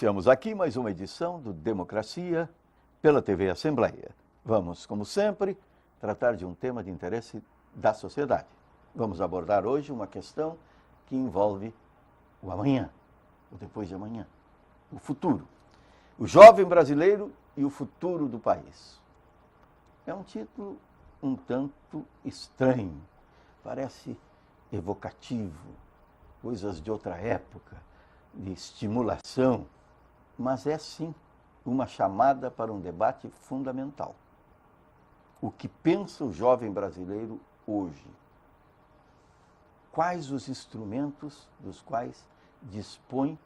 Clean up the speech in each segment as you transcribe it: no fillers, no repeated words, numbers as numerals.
Iniciamos aqui mais uma edição do Democracia pela TV Assembleia. Vamos, como sempre, tratar de um tema de interesse da sociedade. Vamos abordar hoje uma questão que envolve o amanhã, o depois de amanhã, o futuro. O jovem brasileiro e o futuro do país. É um título um tanto estranho, parece evocativo, coisas de outra época, de estimulação, mas é sim uma chamada para um debate fundamental. O que pensa o jovem brasileiro hoje? Quais os instrumentos dos quais dispõe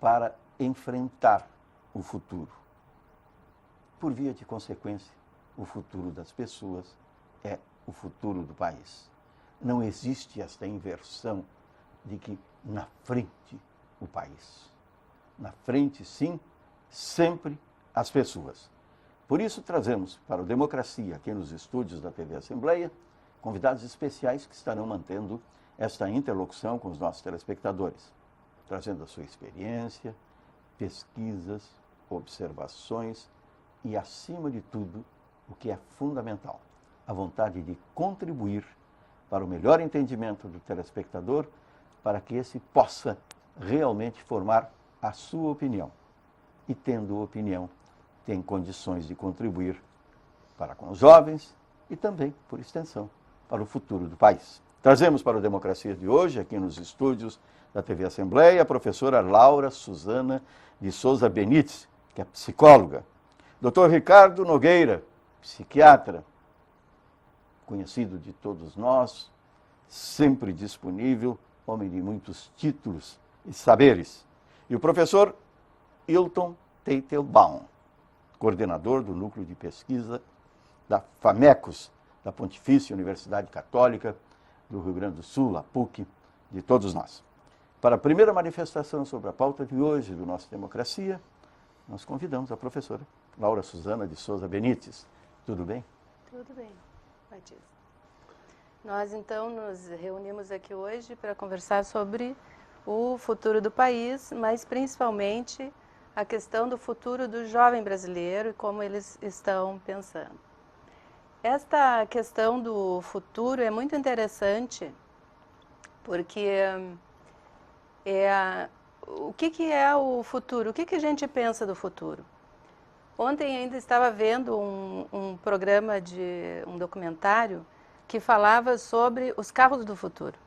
para enfrentar o futuro? Por via de consequência, o futuro das pessoas é o futuro do país. Não existe esta inversão de que na frente o país. Na frente, sim, sempre as pessoas. Por isso, trazemos para o Democracia, aqui nos estúdios da TV Assembleia, convidados especiais que estarão mantendo esta interlocução com os nossos telespectadores, trazendo a sua experiência, pesquisas, observações e, acima de tudo, o que é fundamental, a vontade de contribuir para o melhor entendimento do telespectador, para que esse possa realmente formar a sua opinião. E, tendo opinião, tem condições de contribuir para com os jovens e também, por extensão, para o futuro do país. Trazemos para o Democracia de hoje, aqui nos estúdios da TV Assembleia, a professora Laura Suzana de Souza Benites, que é psicóloga. Dr. Ricardo Nogueira, psiquiatra, conhecido de todos nós, sempre disponível, homem de muitos títulos e saberes. E o professor Hilton Teitelbaum, coordenador do Núcleo de Pesquisa da FAMECOS, da Pontifícia Universidade Católica do Rio Grande do Sul, a PUC, de todos nós. Para a primeira manifestação sobre a pauta de hoje do nosso Democracia, nós convidamos a professora Laura Suzana de Souza Benites. Tudo bem? Tudo bem, Matias. Nós, então, nos reunimos aqui hoje para conversar sobre o futuro do país, mas principalmente a questão do futuro do jovem brasileiro e como eles estão pensando. Esta questão do futuro é muito interessante porque o que é o futuro? O que a gente pensa do futuro? Ontem ainda estava vendo um programa um documentário que falava sobre os carros do futuro.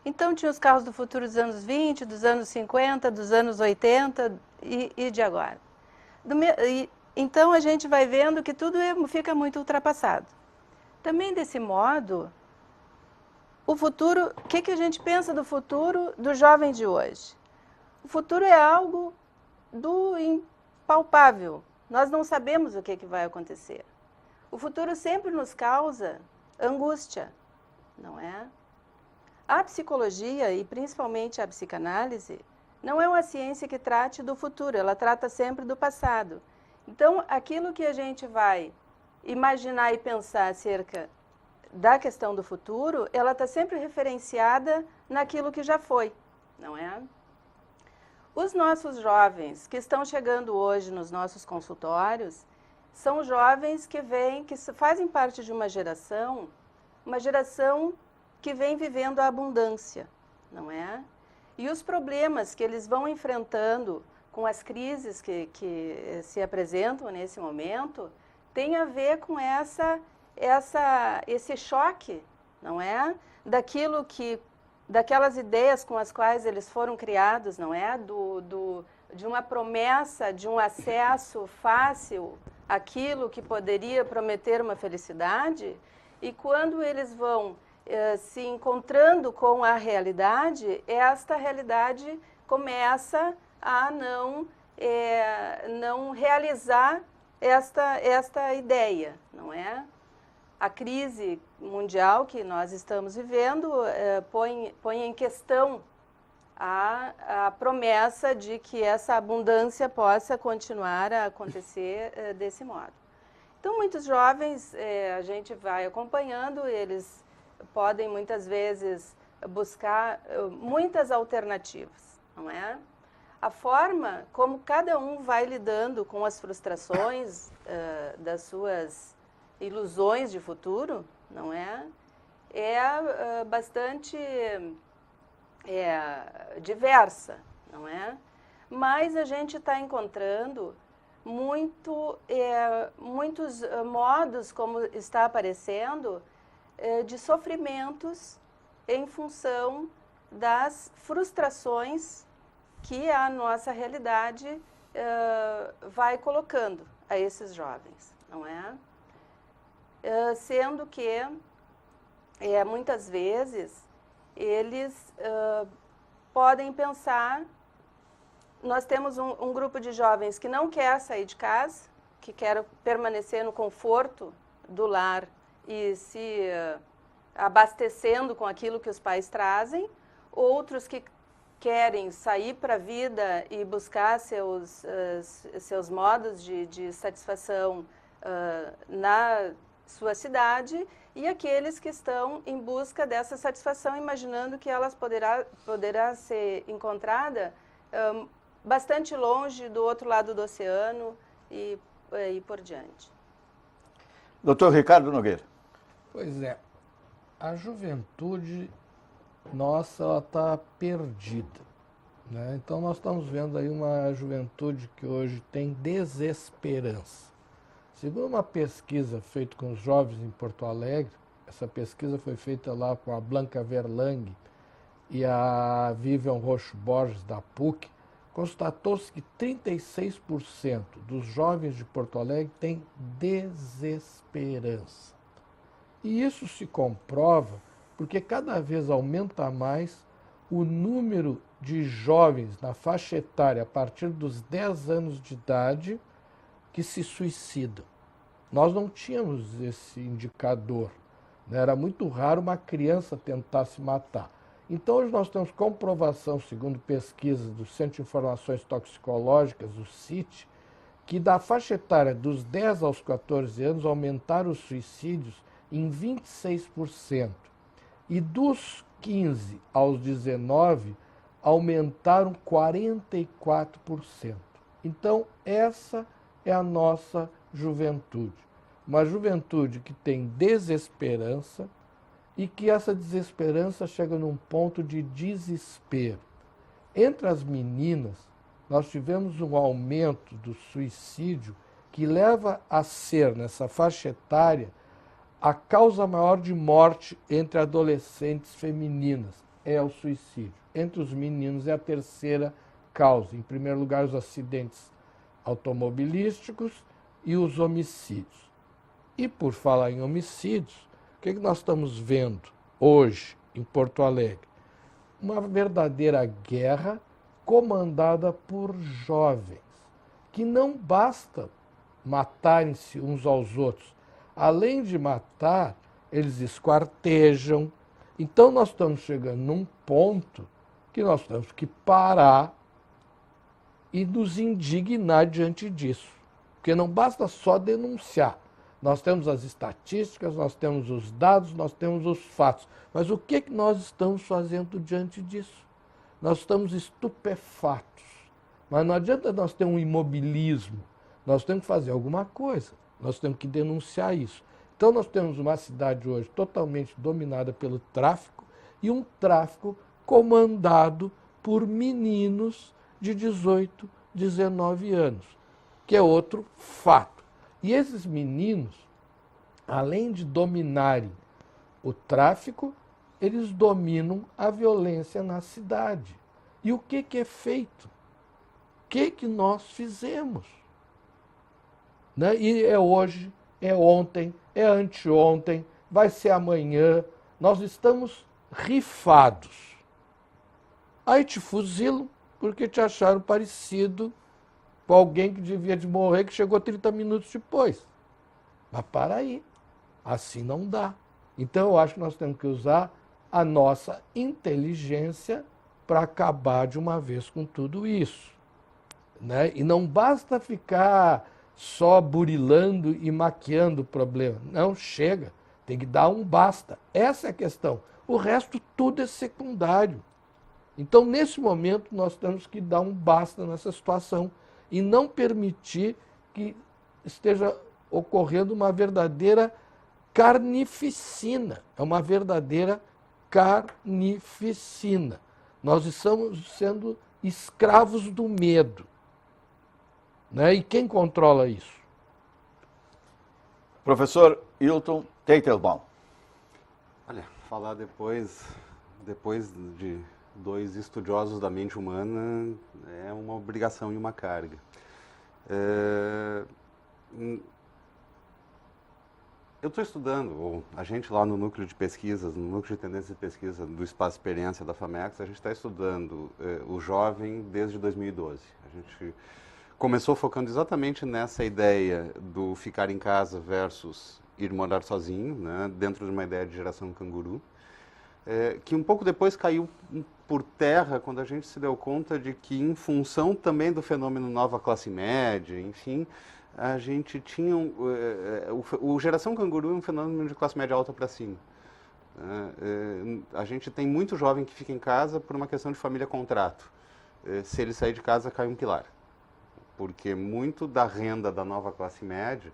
Então tinha os carros do futuro dos anos 20, dos anos 50, dos anos 80 e de agora. Então a gente vai vendo que tudo fica muito ultrapassado. Também desse modo, o futuro, o que a gente pensa do futuro do jovem de hoje? O futuro é algo do impalpável. Nós não sabemos o que vai acontecer. O futuro sempre nos causa angústia, não é? A psicologia, e principalmente a psicanálise, não é uma ciência que trate do futuro, ela trata sempre do passado. Então, aquilo que a gente vai imaginar e pensar acerca da questão do futuro, ela está sempre referenciada naquilo que já foi, não é? Os nossos jovens que estão chegando hoje nos nossos consultórios são jovens que fazem parte de uma geração que vem vivendo a abundância, não é? E os problemas que eles vão enfrentando com as crises que se apresentam nesse momento tem a ver com esse choque, não é? Daquelas ideias com as quais eles foram criados, não é? De uma promessa, de um acesso fácil àquilo que poderia prometer uma felicidade, e quando eles vão se encontrando com a realidade, esta realidade começa a não realizar esta ideia, não é? A crise mundial que nós estamos vivendo põe em questão a promessa de que essa abundância possa continuar a acontecer desse modo. Então, muitos jovens, a gente vai acompanhando, eles podem muitas vezes buscar muitas alternativas, não é? a forma como cada um vai lidando com as frustrações das suas ilusões de futuro, não é? É bastante diversa, não é? Mas a gente está encontrando muitos modos, como está aparecendo, de sofrimentos em função das frustrações que a nossa realidade vai colocando a esses jovens, não é? Sendo que, muitas vezes, eles podem pensar... Nós temos um grupo de jovens que não quer sair de casa, que quer permanecer no conforto do lar e se abastecendo com aquilo que os pais trazem, outros que querem sair para a vida e buscar seus modos de satisfação na sua cidade, e aqueles que estão em busca dessa satisfação, imaginando que elas poderá ser encontrada bastante longe, do outro lado do oceano e por diante. Doutor Ricardo Nogueira. Pois é, a juventude nossa está perdida, né? Então nós estamos vendo aí uma juventude que hoje tem desesperança. Segundo uma pesquisa feita com os jovens em Porto Alegre, essa pesquisa foi feita lá com a Blanca Verlang e a Vivian Roxo Borges da PUC, constatou-se que 36% dos jovens de Porto Alegre têm desesperança. E isso se comprova porque cada vez aumenta mais o número de jovens na faixa etária a partir dos 10 anos de idade que se suicidam. Nós não tínhamos esse indicador, né? Era muito raro uma criança tentar se matar. Então, hoje nós temos comprovação, segundo pesquisas do Centro de Informações Toxicológicas, o CIT, que da faixa etária dos 10 aos 14 anos aumentaram os suicídios em 26%. E dos 15 aos 19 aumentaram 44%. Então, essa é a nossa juventude. Uma juventude que tem desesperança, e que essa desesperança chega num ponto de desespero. Entre as meninas, nós tivemos um aumento do suicídio que leva a ser, nessa faixa etária, a causa maior de morte entre adolescentes femininas, é o suicídio. Entre os meninos é a terceira causa. Em primeiro lugar, os acidentes automobilísticos e os homicídios. E por falar em homicídios, o que nós estamos vendo hoje em Porto Alegre? Uma verdadeira guerra comandada por jovens, que não basta matarem-se uns aos outros. Além de matar, eles esquartejam. Então nós estamos chegando num ponto que nós temos que parar e nos indignar diante disso. Porque não basta só denunciar. Nós temos as estatísticas, nós temos os dados, nós temos os fatos. Mas o que nós estamos fazendo diante disso? Nós estamos estupefatos. Mas não adianta nós ter um imobilismo. Nós temos que fazer alguma coisa. Nós temos que denunciar isso. Então nós temos uma cidade hoje totalmente dominada pelo tráfico e um tráfico comandado por meninos de 18, 19 anos, que é outro fato. E esses meninos, além de dominarem o tráfico, eles dominam a violência na cidade. E o que é feito? O que nós fizemos? Né? E é hoje, é ontem, é anteontem, vai ser amanhã. Nós estamos rifados. Aí te fuzilam porque te acharam parecido com alguém que devia de morrer, que chegou 30 minutos depois. Mas para aí, assim não dá. Então eu acho que nós temos que usar a nossa inteligência para acabar de uma vez com tudo isso. Né? E não basta ficar só burilando e maquiando o problema. Não, chega. Tem que dar um basta. Essa é a questão. O resto tudo é secundário. Então, nesse momento, nós temos que dar um basta nessa situação e não permitir que esteja ocorrendo uma verdadeira carnificina. É uma verdadeira carnificina. Nós estamos sendo escravos do medo. Né? E quem controla isso? Professor Hilton Teitelbaum. Olha, falar depois de dois estudiosos da mente humana é uma obrigação e uma carga. Eu estou estudando, ou a gente lá no núcleo de pesquisas, no núcleo de tendência de pesquisa do Espaço Experiência da FAMEX, a gente está estudando o jovem desde 2012. A gente começou focando exatamente nessa ideia do ficar em casa versus ir morar sozinho, né, dentro de uma ideia de geração canguru, que um pouco depois caiu por terra quando a gente se deu conta de que, em função também do fenômeno nova classe média, enfim, a gente tinha o geração canguru é um fenômeno de classe média alta para cima. A gente tem muito jovem que fica em casa por uma questão de família contrato. Se ele sair de casa, cai um pilar. Porque muito da renda da nova classe média,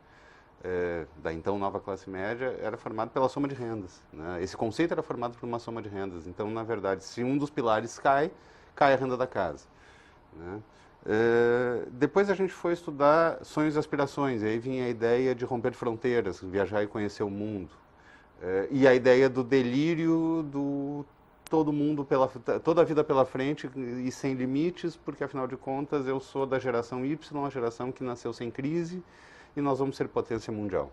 da então nova classe média, era formado pela soma de rendas. Né? Esse conceito era formado por uma soma de rendas. Então, na verdade, se um dos pilares cai, cai a renda da casa. Né? Depois a gente foi estudar sonhos e aspirações, e aí vinha a ideia de romper fronteiras, viajar e conhecer o mundo. E a ideia do delírio do todo mundo, toda a vida pela frente e sem limites, porque afinal de contas eu sou da geração Y, a geração que nasceu sem crise, e nós vamos ser potência mundial.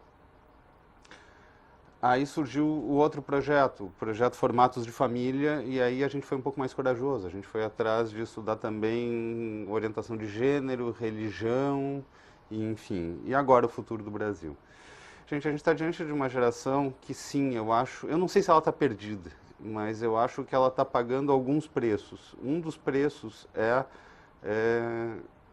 Aí surgiu o outro projeto, o projeto Formatos de Família, e aí a gente foi um pouco mais corajoso. A gente foi atrás de estudar também orientação de gênero, religião, enfim. E agora o futuro do Brasil. Gente, a gente está diante de uma geração que, sim, eu não sei se ela está perdida, mas eu acho que ela está pagando alguns preços. Um dos preços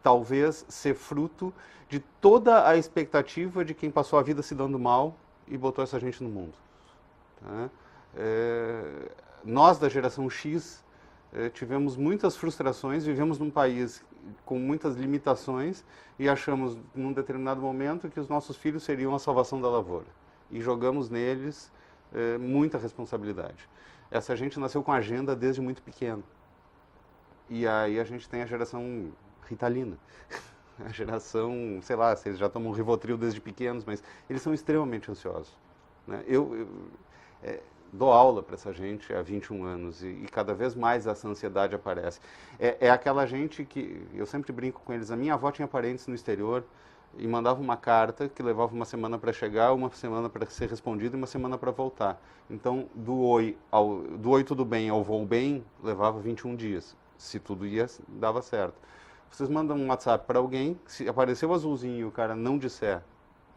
talvez ser fruto de toda a expectativa de quem passou a vida se dando mal e botou essa gente no mundo. Tá? Nós, da geração X, tivemos muitas frustrações, vivemos num país com muitas limitações e achamos, num determinado momento, que os nossos filhos seriam a salvação da lavoura. E jogamos neles muita responsabilidade. Essa gente nasceu com agenda desde muito pequeno. E aí a gente tem a geração ritalina. A geração, sei lá, se eles já tomam Rivotril desde pequenos, mas eles são extremamente ansiosos. Né? Eu dou aula para essa gente há 21 anos e cada vez mais essa ansiedade aparece. É aquela gente que, eu sempre brinco com eles, a minha avó tinha parentes no exterior e mandava uma carta que levava uma semana para chegar, uma semana para ser respondida e uma semana para voltar. Então, do oi tudo bem ao vou bem, levava 21 dias. Se tudo dava certo. Vocês mandam um WhatsApp para alguém, se apareceu azulzinho e o cara não disser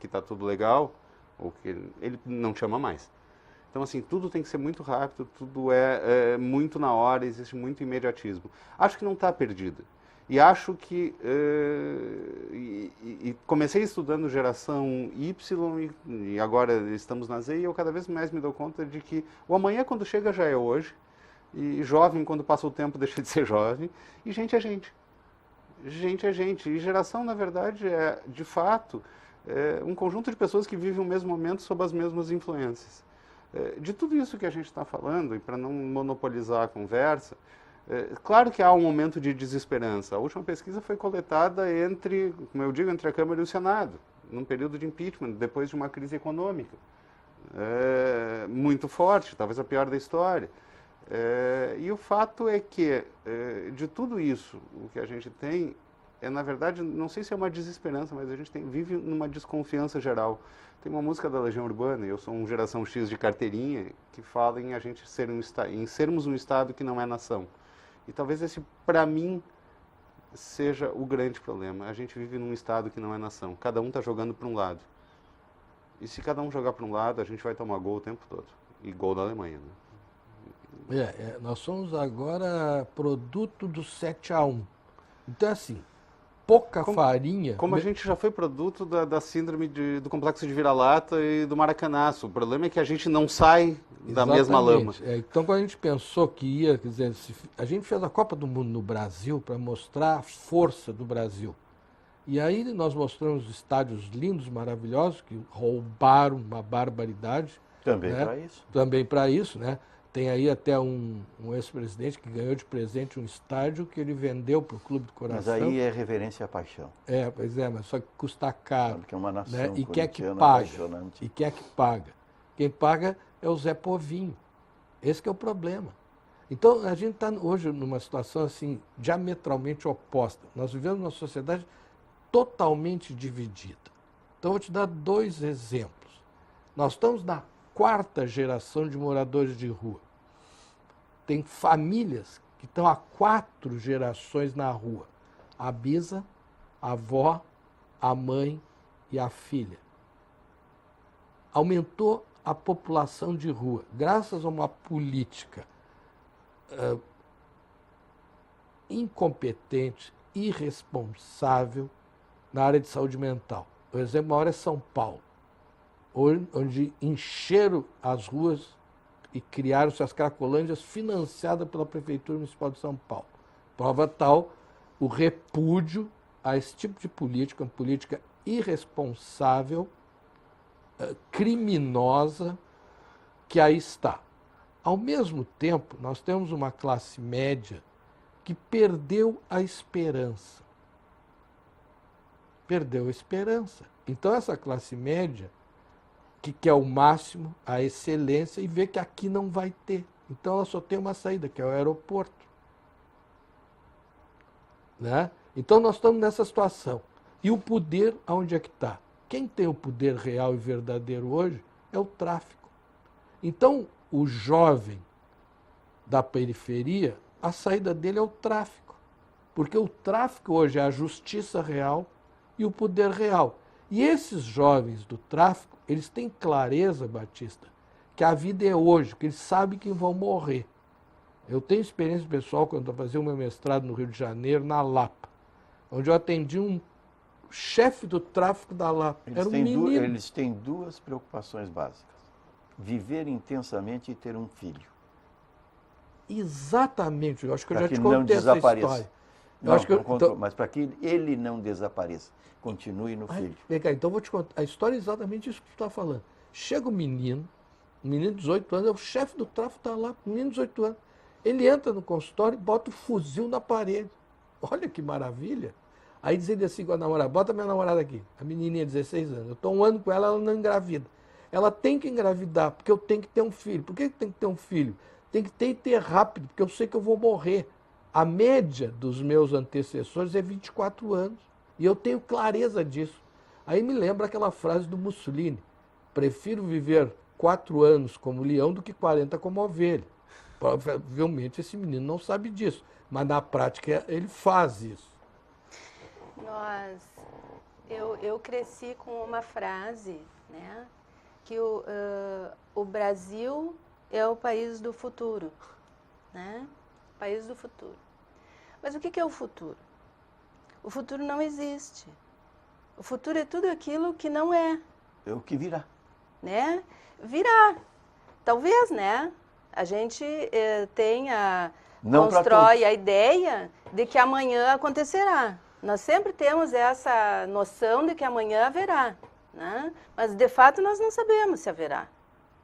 que está tudo legal, ou que ele não te ama mais. Então, assim, tudo tem que ser muito rápido, tudo é muito na hora, existe muito imediatismo. Acho que não está perdido. E acho que... comecei estudando geração Y e agora estamos na Z e eu cada vez mais me dou conta de que o amanhã, quando chega, já é hoje. E jovem, quando passa o tempo, deixa de ser jovem. E gente é gente. Gente é gente. E geração, na verdade, de fato, um conjunto de pessoas que vivem o mesmo momento sob as mesmas influências. De tudo isso que a gente está falando, e para não monopolizar a conversa, claro que há um momento de desesperança. A última pesquisa foi coletada como eu digo, entre a Câmara e o Senado, num período de impeachment, depois de uma crise econômica muito forte, talvez a pior da história. E o fato é que, de tudo isso, o que a gente tem na verdade, não sei se é uma desesperança, mas a gente vive numa desconfiança geral. Tem uma música da Legião Urbana, eu sou um geração X de carteirinha, que fala em a gente em sermos um Estado que não é nação. E talvez esse, para mim, seja o grande problema. A gente vive num Estado que não é nação. Cada um está jogando para um lado. E se cada um jogar para um lado, a gente vai tomar gol o tempo todo. E gol da Alemanha, né? Nós somos agora produto do 7-1. Então, assim, pouca farinha. Como a gente já foi produto da síndrome do complexo de vira-lata e do maracanaço. O problema é que a gente não sai da mesma lama. Então, quando a gente pensou que ia, quer dizer, a gente fez a Copa do Mundo no Brasil para mostrar a força do Brasil. E aí nós mostramos estádios lindos, maravilhosos, que roubaram uma barbaridade. Também né? para isso. Também para isso, né? Tem aí até um ex-presidente que ganhou de presente um estádio que ele vendeu para o Clube do Coração. Mas aí é reverência à paixão. Pois é, mas só que custa caro. Porque é uma nação né? E quem é que corintiana paga? apaixonante. E quem é que paga? Quem paga é o Zé Povinho. Esse que é o problema. Então, a gente está hoje numa situação assim, diametralmente oposta. Nós vivemos numa sociedade totalmente dividida. Então, eu vou te dar 2 exemplos. Nós estamos na 4ª geração de moradores de rua. Tem famílias que estão há 4 gerações na rua. A bisa, a avó, a mãe e a filha. Aumentou a população de rua, graças a uma política incompetente, irresponsável na área de saúde mental. O exemplo maior é São Paulo, onde encheram as ruas e criaram-se as cracolândias financiadas pela Prefeitura Municipal de São Paulo. Prova tal o repúdio a esse tipo de política, uma política irresponsável, criminosa, que aí está. Ao mesmo tempo, nós temos uma classe média que perdeu a esperança. Perdeu a esperança. Então, essa classe média, que quer o máximo, a excelência, e vê que aqui não vai ter. Então, ela só tem uma saída, que é o aeroporto. Né? Então, nós estamos nessa situação. E o poder, aonde é que está? Quem tem o poder real e verdadeiro hoje é o tráfico. Então, o jovem da periferia, a saída dele é o tráfico. Porque o tráfico hoje é a justiça real e o poder real. E esses jovens do tráfico, eles têm clareza, Batista, que a vida é hoje, que eles sabem que vão morrer. Eu tenho experiência pessoal quando eu fazia o meu mestrado no Rio de Janeiro, na Lapa, onde eu atendi um chefe do tráfico da Lapa. Era um menino. Eles têm 2 preocupações básicas. Viver intensamente e ter um filho. Exatamente. Eu acho que eu Pra já te que não contei essa desapareça. história. Não, acho que não contou, mas para que ele não desapareça, continue no filho. Vem cá, então eu vou te contar. A história é exatamente isso que tu está falando. Chega um menino de 18 anos, é o chefe do tráfico, está lá, um menino de 18 anos. Ele entra no consultório e bota o fuzil na parede. Olha que maravilha. Aí diz ele assim com a namorada, bota minha namorada aqui, a menininha de 16 anos. Eu estou 1 ano com ela, ela não engravida. Ela tem que engravidar, porque eu tenho que ter um filho. Por que tem que ter um filho? Tem que ter e ter rápido, porque eu sei que eu vou morrer. A média dos meus antecessores é 24 anos. E eu tenho clareza disso. Aí me lembra aquela frase do Mussolini. Prefiro viver 4 anos como leão do que 40 como ovelha. Provavelmente esse menino não sabe disso. Mas na prática ele faz isso. Eu cresci com uma frase, né? Que o Brasil é o país do futuro, né? País do futuro. Mas o que é o futuro? O futuro não existe. O futuro é tudo aquilo que não é. É o que virá. Né? Virá. Talvez, né? A gente constrói a ideia de que amanhã acontecerá. Nós sempre temos essa noção de que amanhã haverá. Né? Mas, de fato, nós não sabemos se haverá.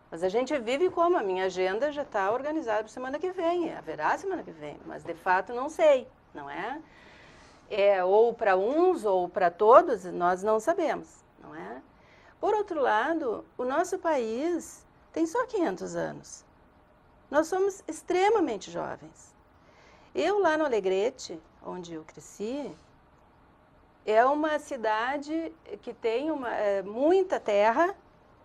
Mas a gente vive como? A minha agenda já está organizada para semana que vem. Haverá semana que vem, mas, de fato, não sei, não é? Ou para uns ou para todos, nós não sabemos, não é? Por outro lado, o nosso país tem só 500 anos. Nós somos extremamente jovens. Eu, lá no Alegrete, onde eu cresci, é uma cidade que tem muita terra,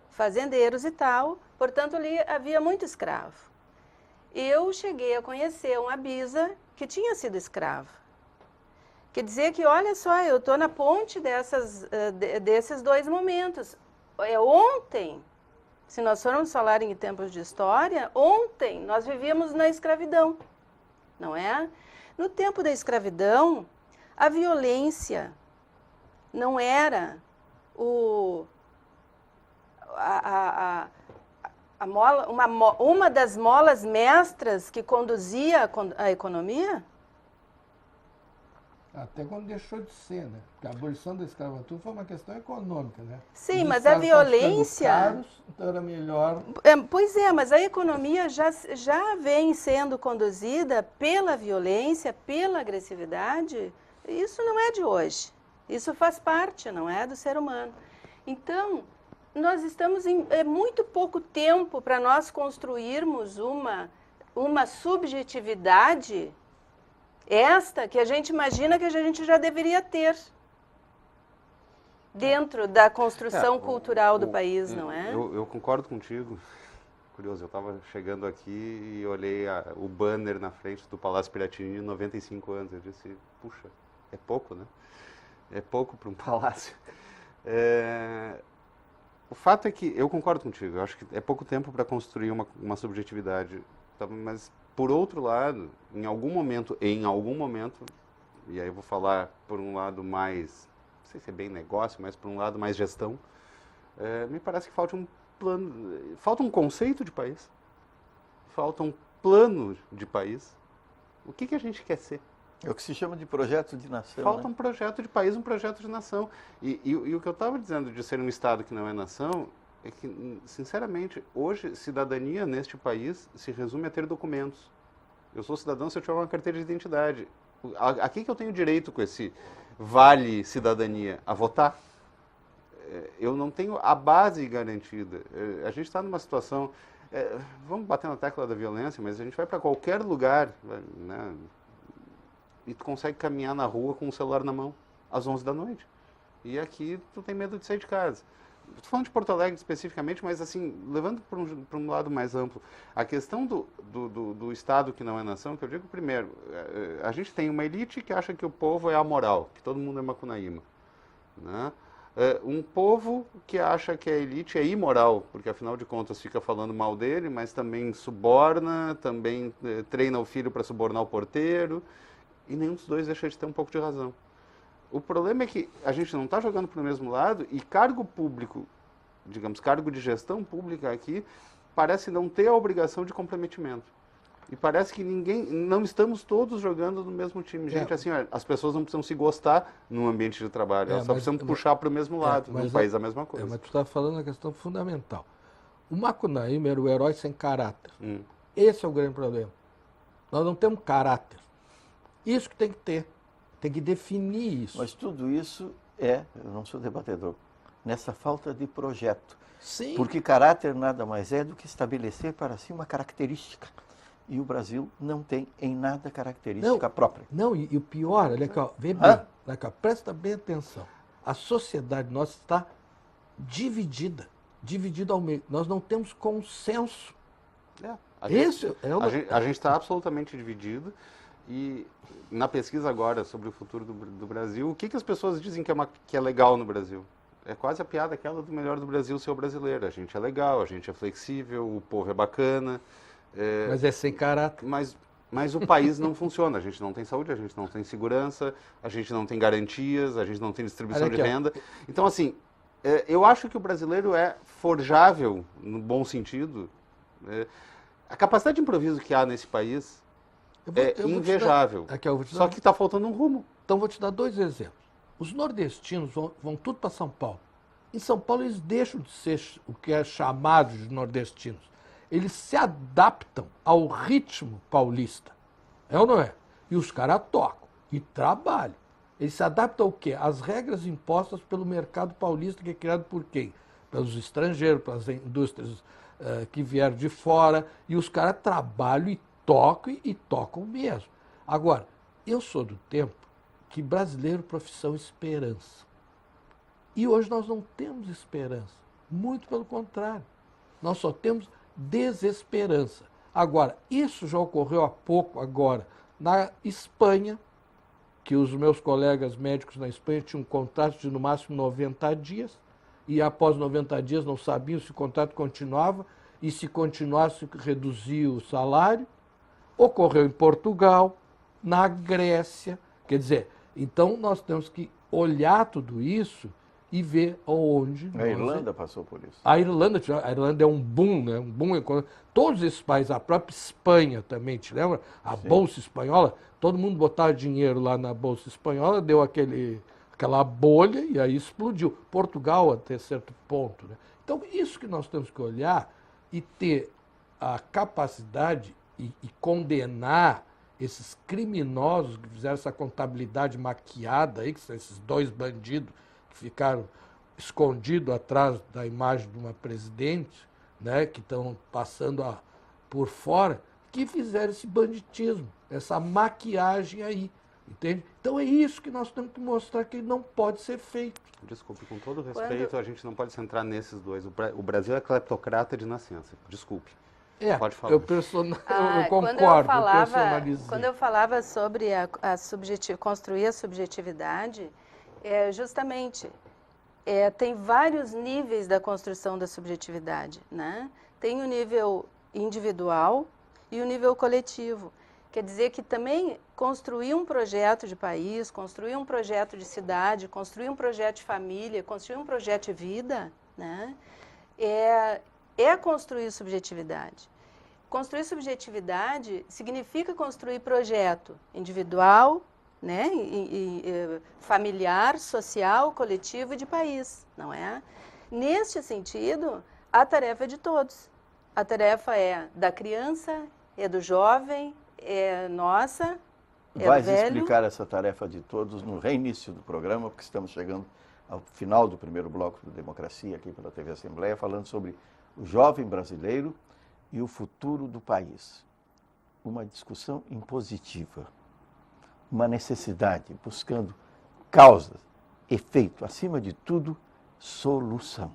fazendeiros e tal, portanto, ali havia muito escravo. Eu cheguei a conhecer uma bisa que tinha sido escrava. Quer dizer que, olha só, eu estou na ponte desses 2 momentos. Ontem, se nós formos falar em tempos de história, ontem nós vivíamos na escravidão, não é? No tempo da escravidão, A violência não era uma das molas mestras que conduzia a economia? Até quando deixou de ser, né? Porque a abolição da escravatura foi uma questão econômica, né? Sim, Os mas a estados estavam ficando violência... caros, então era melhor... Pois é, mas a economia já vem sendo conduzida pela violência, pela agressividade. Isso não é de hoje. Isso faz parte, não é, do ser humano. Então, nós estamos em muito pouco tempo para nós construirmos uma subjetividade, esta que a gente imagina que a gente já deveria ter dentro da construção cultural do país, não é? Eu concordo contigo. Curioso, eu estava chegando aqui e olhei o banner na frente do Palácio Piratini, 95 anos. Eu disse, puxa, é pouco, né? É pouco para um palácio. O fato é que, eu concordo contigo, eu acho que é pouco tempo para construir uma subjetividade. Mas, por outro lado, em algum momento, e aí eu vou falar por um lado mais, não sei se é bem negócio, mas por um lado mais gestão, me parece que falta um plano, falta um conceito de país, falta um plano de país. O que a gente quer ser? É o que se chama de projeto de nação. Falta né? um projeto de país, um projeto de nação. E o que eu estava dizendo de ser um Estado que não é nação, é que, sinceramente, hoje, cidadania neste país se resume a ter documentos. Eu sou cidadão se eu tiver uma carteira de identidade. A que eu tenho direito com esse vale cidadania? A votar? Eu não tenho a base garantida. A gente está numa situação... vamos bater na tecla da violência, mas a gente vai para qualquer lugar, né, e tu consegue caminhar na rua com o celular na mão, às 11 da noite. E aqui tu tem medo de sair de casa. Estou falando de Porto Alegre especificamente, mas assim, levando para um lado mais amplo, a questão do Estado que não é nação, que eu digo primeiro, a gente tem uma elite que acha que o povo é amoral, que todo mundo é macunaíma, né? Um povo que acha que a elite é imoral, porque afinal de contas fica falando mal dele, mas também suborna, também treina o filho para subornar o porteiro, e nenhum dos dois deixa de ter um pouco de razão. O problema é que a gente não está jogando para o mesmo lado e cargo público, digamos, cargo de gestão pública aqui, parece não ter a obrigação de comprometimento. E parece que não estamos todos jogando no mesmo time. Gente, assim, olha, as pessoas não precisam se gostar no ambiente de trabalho, elas só precisam puxar para o mesmo lado. No país é a mesma coisa. Mas tu está falando a questão fundamental. O Macunaíma era o herói sem caráter. Esse é o grande problema. Nós não temos caráter. Isso que tem que ter. Tem que definir isso. Mas tudo isso eu não sou debatedor, nessa falta de projeto. Sim. Porque caráter nada mais é do que estabelecer para si uma característica. E o Brasil não tem em nada característica própria. Não, e o pior, olha aqui, ó, vê bem, olha aqui, ó, presta bem atenção. A sociedade nossa está dividida ao meio. Nós não temos consenso. A gente está absolutamente dividido. E na pesquisa agora sobre o futuro do Brasil, o que as pessoas dizem que é legal no Brasil? É quase a piada aquela do melhor do Brasil ser o brasileiro. A gente é legal, a gente é flexível, o povo é bacana. Mas é sem caráter. Mas o país não funciona. A gente não tem saúde, a gente não tem segurança, a gente não tem garantias, a gente não tem distribuição de renda. Então, assim, eu acho que o brasileiro é forjável, no bom sentido. A capacidade de improviso que há nesse país é invejável. Só que está faltando um rumo. Então, vou te dar 2 exemplos. Os nordestinos vão tudo para São Paulo. Em São Paulo, eles deixam de ser o que é chamado de nordestinos. Eles se adaptam ao ritmo paulista. É ou não é? E os caras tocam e trabalham. Eles se adaptam ao quê? Às regras impostas pelo mercado paulista, que é criado por quem? Pelos estrangeiros, pelas indústrias que vieram de fora. E os caras trabalham e tocam mesmo. Agora, eu sou do tempo que brasileiro, profissão, esperança. E hoje nós não temos esperança. Muito pelo contrário. Nós só temos desesperança. Agora, isso já ocorreu há pouco agora na Espanha, que os meus colegas médicos na Espanha tinham um contrato de no máximo 90 dias, e após 90 dias não sabiam se o contrato continuava, e se continuasse reduzia o salário. Ocorreu em Portugal, na Grécia, quer dizer, Então, nós temos que olhar tudo isso e ver onde... A Irlanda passou por isso. A Irlanda é um boom, né? Um boom econômico. Todos esses países, a própria Espanha também, te lembra? A Sim. Bolsa Espanhola, todo mundo botava dinheiro lá na Bolsa Espanhola, deu aquela bolha e aí explodiu. Portugal até certo ponto, né? Então, isso que nós temos que olhar e ter a capacidade e condenar esses criminosos que fizeram essa contabilidade maquiada aí, que são esses 2 bandidos que ficaram escondidos atrás da imagem de uma presidente, né, que estão passando por fora, que fizeram esse banditismo, essa maquiagem aí, entende? Então é isso que nós temos que mostrar que não pode ser feito. Desculpe, com todo respeito, a gente não pode centrar nesses dois. O Brasil é cleptocrata de nascença. Desculpe. Pode falar. Eu concordo, quando eu falava sobre construir a subjetividade, justamente, tem vários níveis da construção da subjetividade, né? Tem o nível individual e o nível coletivo. Quer dizer que também construir um projeto de país, construir um projeto de cidade, construir um projeto de família, construir um projeto de vida, né? É construir subjetividade. Construir subjetividade significa construir projeto individual, né, familiar, social, coletivo e de país, não é? Neste sentido, a tarefa é de todos. A tarefa é da criança, é do jovem, é nossa, é Vais do velho. explicar essa tarefa de todos no reinício do programa, porque estamos chegando ao final do primeiro bloco do Democracia aqui pela TV Assembleia, falando sobre o jovem brasileiro e o futuro do país. Uma discussão impositiva, uma necessidade, buscando causas, efeito, acima de tudo, solução.